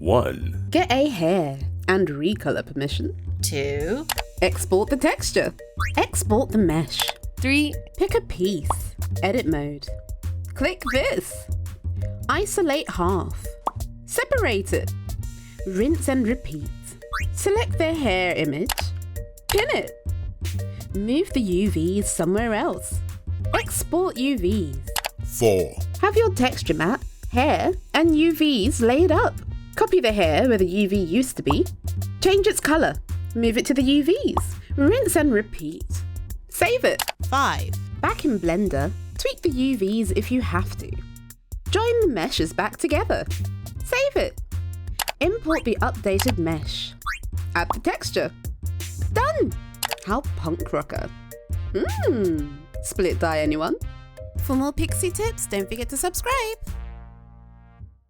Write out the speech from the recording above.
1. Get a hair and recolor permission. 2. Export the texture. Export the mesh. 3. Pick a piece. Edit mode. Click this. Isolate half. Separate it. Rinse and repeat. Select their hair image. Pin it. Move the UVs somewhere else. Export UVs. 4. Have your texture map, hair, and UVs laid up. Copy the hair where the UV used to be. Change its color. Move it to the UVs. Rinse and repeat. Save it. 5. Back in Blender, tweak the UVs if you have to. Join the meshes back together. Save it. Import the updated mesh. Add the texture. Done! How punk rocker. Split dye anyone? For more Pixie tips, don't forget to subscribe.